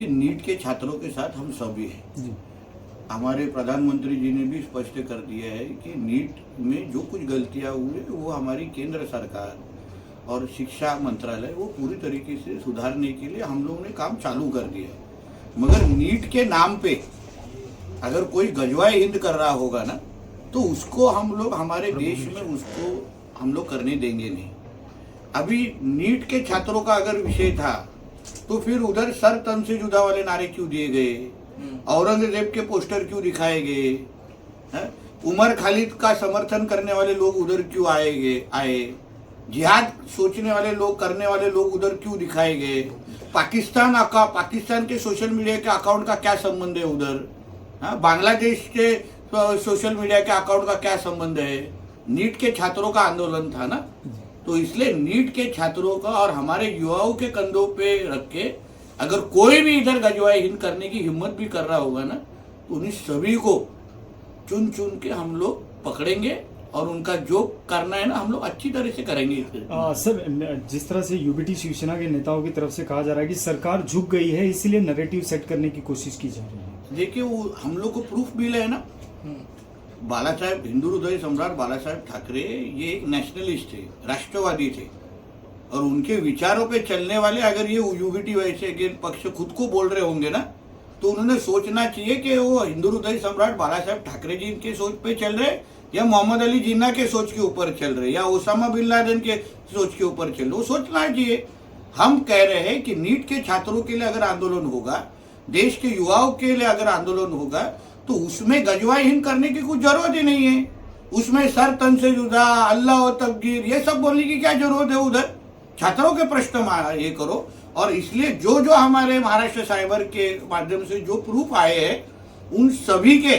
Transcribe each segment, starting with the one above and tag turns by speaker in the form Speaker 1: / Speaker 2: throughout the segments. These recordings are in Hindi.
Speaker 1: नीट के छात्रों के साथ हम सभी हैं। हमारे प्रधानमंत्री जी ने भी स्पष्ट कर दिया है कि नीट में जो कुछ गलतियां हुई है वो हमारी केंद्र सरकार और शिक्षा मंत्रालय वो पूरी तरीके से सुधारने के लिए हम लोगों ने काम चालू कर दिया है। मगर नीट के नाम पे अगर कोई गजवाए हिंद कर रहा होगा ना तो उसको हम लोग हमारे देश में उसको हम लोग करने देंगे नहीं। अभी नीट के छात्रों का अगर विषय था तो फिर उधर सर तन से जुदा वाले नारे क्यों दिए गए, औरंगजेब के पोस्टर क्यों दिखाए गए, उमर खालिद का समर्थन करने वाले लोग उधर क्यों आए, जिहाद सोचने वाले लोग करने वाले लोग उधर क्यों दिखाए गए, पाकिस्तान के सोशल मीडिया के अकाउंट का क्या संबंध है उधर, बांग्लादेश के सोशल मीडिया के अकाउंट का क्या संबंध है। नीट के छात्रों का आंदोलन था ना, तो इसलिए नीट के छात्रों का और हमारे युवाओं के कंधों पे रख के अगर कोई भी इधर गजवाए हिंद करने की हिम्मत भी कर रहा होगा ना तो उन्हीं सभी को चुन चुन के हम लोग पकड़ेंगे और उनका जो करना है ना हम लोग अच्छी तरह से करेंगे।
Speaker 2: सर, जिस तरह से यूबीटी शिवसेना के नेताओं की तरफ से कहा जा रहा है कि सरकार झुक गई है इसीलिए नैरेटिव सेट करने की कोशिश की जा रही है।
Speaker 1: देखिए वो हम लोग को प्रूफ मिला है ना, बाला साहेब हिंदू हृदय सम्राट बाला साहेब ठाकरे ये एक नेशनलिस्ट थे, राष्ट्रवादी थे और उनके विचारों पे चलने वाले अगर ये यूबीटी वैसे के पक्ष खुद को बोल रहे होंगे ना तो उन्होंने सोचना चाहिए कि वो हिंदू हृदय सम्राट बाला साहेब ठाकरे जी के सोच पे चल रहे या मोहम्मद अली जिन्ना के सोच के ऊपर चल रहे या ओसामा बिन लादेन के सोच के ऊपर चल रहे। वो सोचना चाहिए। हम कह रहे हैं कि नीट के छात्रों के लिए अगर आंदोलन होगा, देश के युवाओं के लिए अगर आंदोलन होगा तो उसमें गजवाए हिंद करने की कुछ जरूरत ही नहीं है। उसमें सर तन से जुदा, अल्लाह और तकदीर ये सब बोलने की क्या जरूरत है। उधर छात्रों के प्रश्न ये करो और इसलिए जो जो हमारे महाराष्ट्र साइबर के माध्यम से जो प्रूफ आए हैं उन सभी के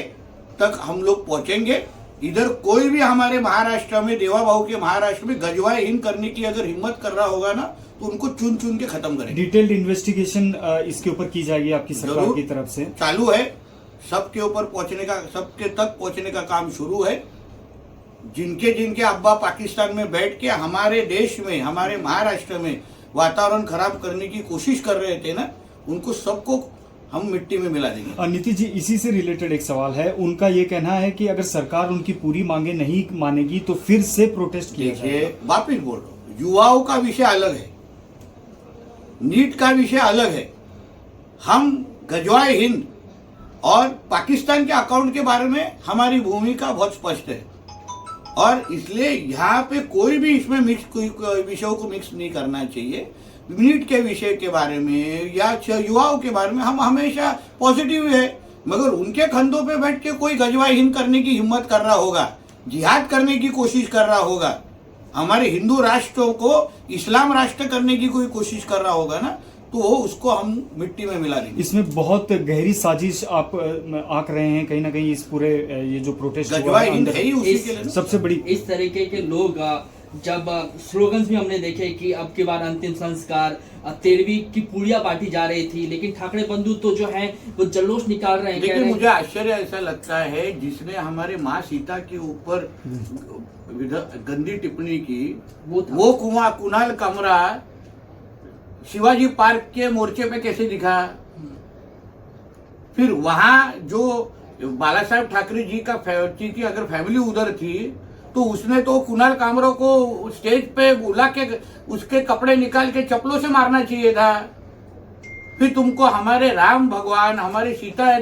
Speaker 1: तक हम लोग पहुंचेंगे। इधर कोई भी हमारे महाराष्ट्र में देवा बाबू के महाराष्ट्र में गजवाए हिंद करने की अगर हिम्मत कर रहा होगा ना तो उनको चुन चुन के खत्म करेंगे।
Speaker 2: डिटेल्ड इन्वेस्टिगेशन इसके ऊपर की जाएगी आपकी सरकार की तरफ से?
Speaker 1: चालू है, सबके ऊपर पहुंचने का, सबके तक पहुंचने का काम शुरू है। जिनके जिनके अब्बा पाकिस्तान में बैठ के हमारे देश में हमारे महाराष्ट्र में वातावरण खराब करने की कोशिश कर रहे थे ना उनको सबको हम मिट्टी में मिला देंगे।
Speaker 2: नीतीश जी, इसी से रिलेटेड एक सवाल है। उनका ये कहना है कि अगर सरकार उनकी पूरी मांगे नहीं मानेगी तो फिर से प्रोटेस्ट किया जाएगा।
Speaker 1: वापिस बोल रहा हूं, युवाओं का विषय अलग है, नीट का विषय अलग है। हम गजवाए हिंद और पाकिस्तान के अकाउंट के बारे में हमारी भूमिका बहुत स्पष्ट है और इसलिए यहाँ पे कोई भी इसमें विषयों को मिक्स नहीं करना चाहिए। नीट के विषय के बारे में या युवाओं के बारे में हम हमेशा पॉजिटिव है, मगर उनके कंधों पे बैठ के कोई गजवाए हिंद करने की हिम्मत कर रहा होगा, जिहाद करने की कोशिश कर रहा होगा, हमारे हिंदू राष्ट्रों को इस्लाम राष्ट्र करने की कोई कोशिश कर रहा होगा ना तो उसको हम मिट्टी में मिला देंगे।
Speaker 2: इसमें बहुत गहरी साजिश आप आंक रहे हैं कहीं ना कहीं इस पूरे ये जो प्रोटेस्ट हुआ है
Speaker 1: हिंद है ही उसी के लिए
Speaker 2: सबसे बड़ी।
Speaker 3: इस तरीके के लोग जब स्लोगन्स भी हमने देखे कि अब की बार अंतिम संस्कार 13वीं की पुड़िया बांटी जा रही थी, लेकिन ठाकरे बंधु तो जो है वो जल्लोष निकाल रहे हैं।
Speaker 1: लेकिन मुझे आश्चर्य ऐसा लगता है जिसने हमारे माँ सीता के ऊपर गंदी टिप्पणी की वो कुणाल कमरा शिवाजी पार्क के मोर्चे पे कैसे दिखा। फिर वहां जो बाला साहेब ठाकरे जी की अगर फैमिली उधर थी तो उसने तो कुणाल कामरा को स्टेज पे बुला के उसके कपड़े निकाल के चप्पलों से मारना चाहिए था। फिर तुमको हमारे राम भगवान हमारे सीता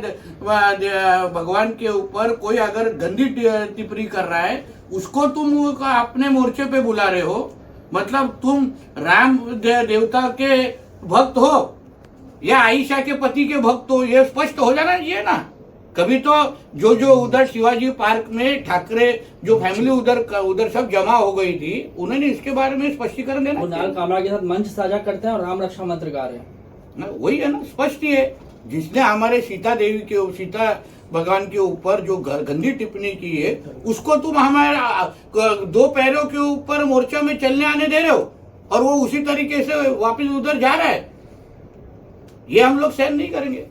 Speaker 1: भगवान के ऊपर कोई अगर गंदी टिप्पणी कर रहा है उसको तुम अपने मोर्चे पे बुला रहे हो, मतलब तुम राम देवता के भक्त हो या आयशा के पति के भक्त हो, ये स्पष्ट हो जाना चाहिए ना। कभी तो जो उधर शिवाजी पार्क में ठाकरे जो फैमिली उधर सब जमा हो गई थी उन्होंने इसके बारे में स्पष्टीकरण देना।
Speaker 3: कुणाल कामरा के साथ मंच साझा करते हैं और राम रक्षा मंत्र गा रहे हैं,
Speaker 1: वही है ना, स्पष्ट ही है। जिसने हमारे सीता भगवान के ऊपर जो गंदी टिप्पणी की है उसको तुम हमारे 2 पैरों के ऊपर मोर्चा में चलने आने दे रहे हो और वो उसी तरीके से वापस उधर जा रहा है, ये हम लोग सहन नहीं करेंगे।